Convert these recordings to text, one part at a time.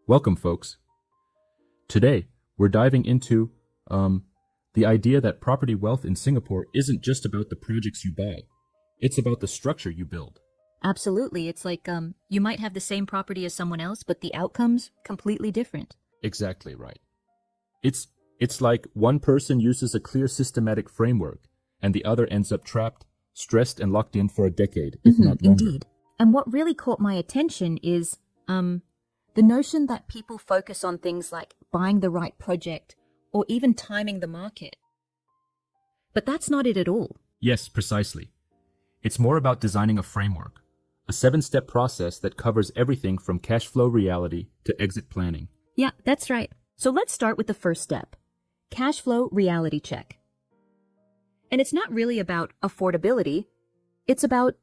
Welcome, folks. Today, we're diving into the idea that property wealth in Singapore isn't just about the projects you buy. It's about the structure you build. Absolutely. It's like you might have the same property as someone else, but the outcome's completely different. Exactly right. It's like one person uses a clear systematic framework, and the other ends up trapped, stressed, and locked in for a decade, if not longer. Indeed. And what really caught my attention is the notion that people focus on things like buying the right project or even timing the market. But that's not it at all. Yes, precisely. It's more about designing a framework, a 7-step process that covers everything from cash flow reality to exit planning. Yeah, that's right. So let's start with the first step, cash flow reality check. And it's not really about affordability, it's about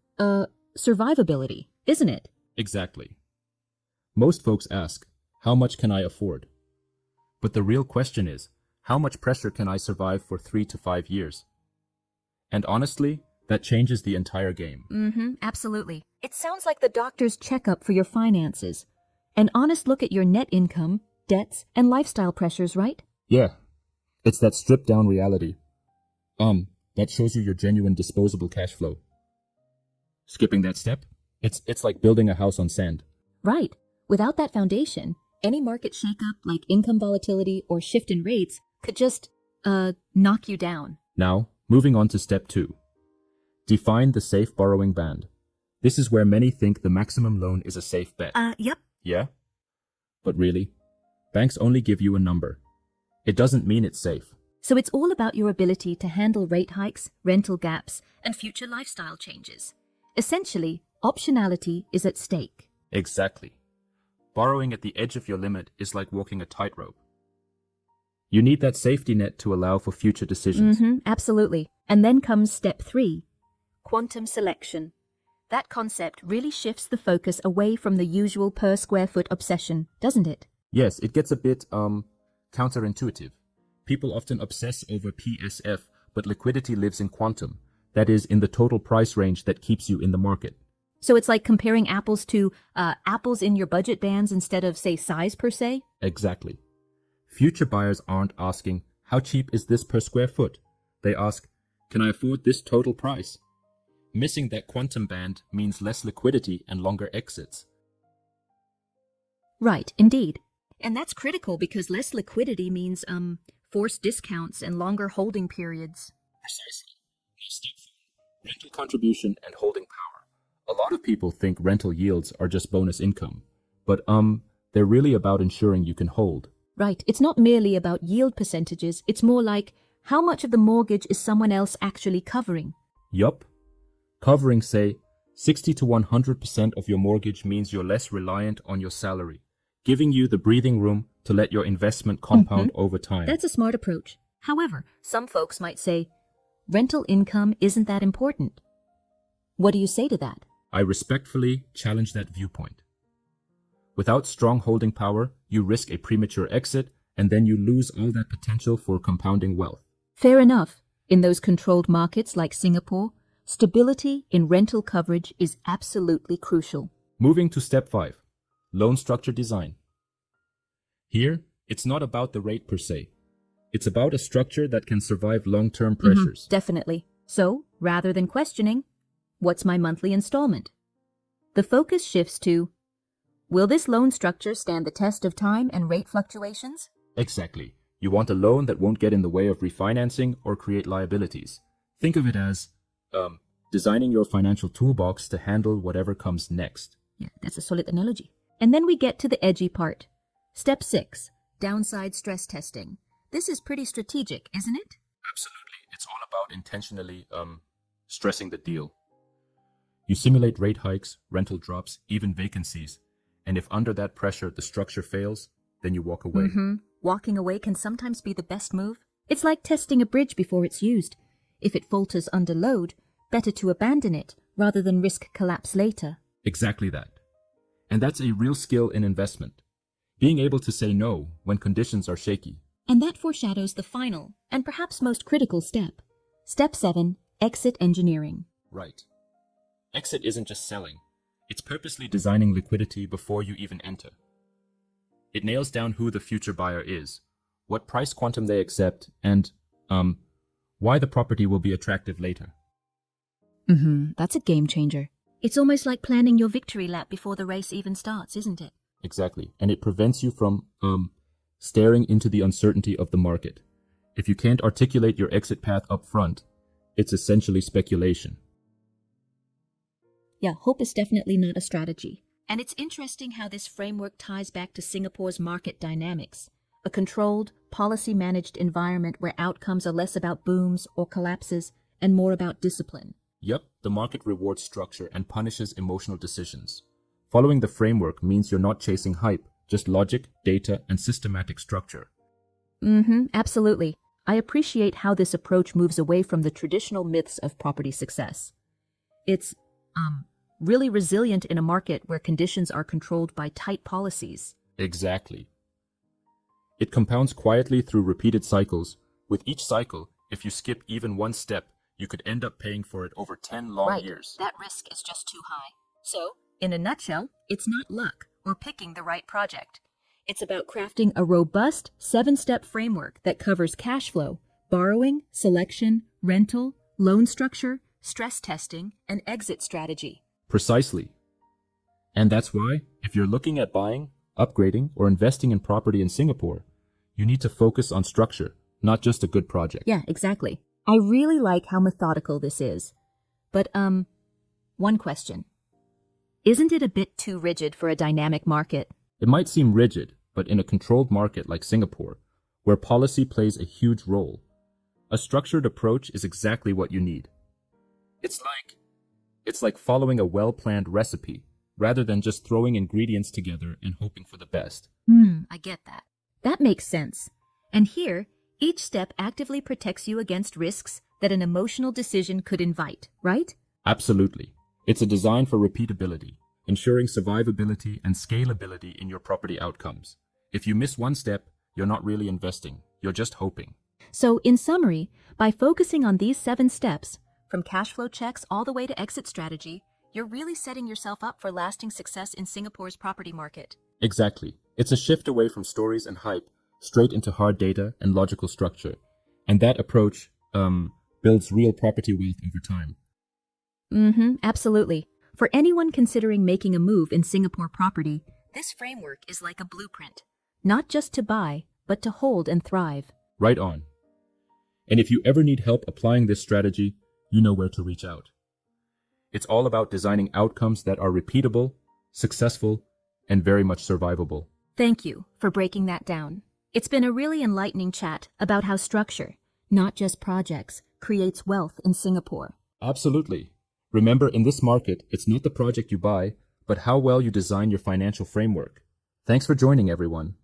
survivability, isn't it? Exactly. Most folks ask, how much can I afford? But the real question is, how much pressure can I survive for 3 to 5 years? And honestly, that changes the entire game. Absolutely. It sounds like the doctor's checkup for your finances. An honest look at your net income, debts, and lifestyle pressures, right? Yeah, it's that stripped down reality. That shows you your genuine disposable cash flow. Skipping that step, it's like building a house on sand. Right. Without that foundation, any market shakeup like income volatility or shift in rates could just, knock you down. Now, moving on to step 2. Define the safe borrowing band. This is where many think the maximum loan is a safe bet. Yep. Yeah? But really, banks only give you a number. It doesn't mean it's safe. So it's all about your ability to handle rate hikes, rental gaps, and future lifestyle changes. Essentially, optionality is at stake. Exactly. Borrowing at the edge of your limit is like walking a tightrope. You need that safety net to allow for future decisions. Absolutely. And then comes step 3, quantum selection. That concept really shifts the focus away from the usual per square foot obsession, doesn't it? Yes, it gets a bit counterintuitive. People often obsess over PSF, but liquidity lives in quantum. That is, in the total price range that keeps you in the market. So it's like comparing apples to apples in your budget bands instead of, say, size per se? Exactly. Future buyers aren't asking, how cheap is this per square foot? They ask, can I afford this total price? Missing that quantum band means less liquidity and longer exits. Right, indeed. And that's critical because less liquidity means forced discounts and longer holding periods. Precisely. Step 4, rental contribution and holding power. A lot of people think rental yields are just bonus income, but they're really about ensuring you can hold. Right, it's not merely about yield percentages, it's more like how much of the mortgage is someone else actually covering. Yup. Covering, say, 60 to 100% of your mortgage means you're less reliant on your salary, giving you the breathing room to let your investment compound over time. That's a smart approach. However, some folks might say, rental income isn't that important. What do you say to that? I respectfully challenge that viewpoint. Without strong holding power, you risk a premature exit, and then you lose all that potential for compounding wealth. Fair enough. In those controlled markets like Singapore, stability in rental coverage is absolutely crucial. Moving to step 5, loan structure design. Here, it's not about the rate per se. It's about a structure that can survive long-term pressures. Definitely. So, rather than questioning, what's my monthly installment? The focus shifts to, will this loan structure stand the test of time and rate fluctuations? Exactly. You want a loan that won't get in the way of refinancing or create liabilities. Think of it as designing your financial toolbox to handle whatever comes next. Yeah, that's a solid analogy. And then we get to the edgy part. Step 6, downside stress testing. This is pretty strategic, isn't it? Absolutely. It's all about intentionally stressing the deal. You simulate rate hikes, rental drops, even vacancies. And if under that pressure the structure fails, then you walk away. Walking away can sometimes be the best move. It's like testing a bridge before it's used. If it falters under load, better to abandon it rather than risk collapse later. Exactly that. And that's a real skill in investment. Being able to say no when conditions are shaky. And that foreshadows the final and perhaps most critical step. Step 7, exit engineering. Right. Exit isn't just selling. It's purposely designing liquidity before you even enter. It nails down who the future buyer is, what price quantum they accept, and, why the property will be attractive later. That's a game changer. It's almost like planning your victory lap before the race even starts, isn't it? Exactly. And it prevents you from, staring into the uncertainty of the market. If you can't articulate your exit path up front, it's essentially speculation. Yeah, hope is definitely not a strategy. And it's interesting how this framework ties back to Singapore's market dynamics, a controlled, policy-managed environment where outcomes are less about booms or collapses and more about discipline. Yep, the market rewards structure and punishes emotional decisions. Following the framework means you're not chasing hype, just logic, data, and systematic structure. Absolutely. I appreciate how this approach moves away from the traditional myths of property success. It's, really resilient in a market where conditions are controlled by tight policies. Exactly. It compounds quietly through repeated cycles. With each cycle, if you skip even one step, you could end up paying for it over 10 long years. That risk is just too high. So, in a nutshell, it's not luck or picking the right project. It's about crafting a robust 7-step framework that covers cash flow, borrowing, selection, rental, loan structure, stress testing, and exit strategy. Precisely. And that's why, if you're looking at buying, upgrading, or investing in property in Singapore, you need to focus on structure, not just a good project. Yeah, exactly. I really like how methodical this is. But, one question. Isn't it a bit too rigid for a dynamic market? It might seem rigid, but in a controlled market like Singapore, where policy plays a huge role, a structured approach is exactly what you need. It's like following a well-planned recipe, rather than just throwing ingredients together and hoping for the best. I get that. That makes sense. And here, each step actively protects you against risks that an emotional decision could invite, right? Absolutely. It's a design for repeatability, ensuring survivability and scalability in your property outcomes. If you miss one step, you're not really investing, you're just hoping. So, in summary, by focusing on these 7 steps, from cash flow checks all the way to exit strategy, you're really setting yourself up for lasting success in Singapore's property market. Exactly. It's a shift away from stories and hype, straight into hard data and logical structure. And that approach builds real property wealth over time. Absolutely. For anyone considering making a move in Singapore property, this framework is like a blueprint. Not just to buy, but to hold and thrive. Right on. And if you ever need help applying this strategy, you know where to reach out. It's all about designing outcomes that are repeatable, successful, and very much survivable. Thank you for breaking that down. It's been a really enlightening chat about how structure, not just projects, creates wealth in Singapore. Absolutely. Remember, in this market, it's not the project you buy, but how well you design your financial framework. Thanks for joining, everyone.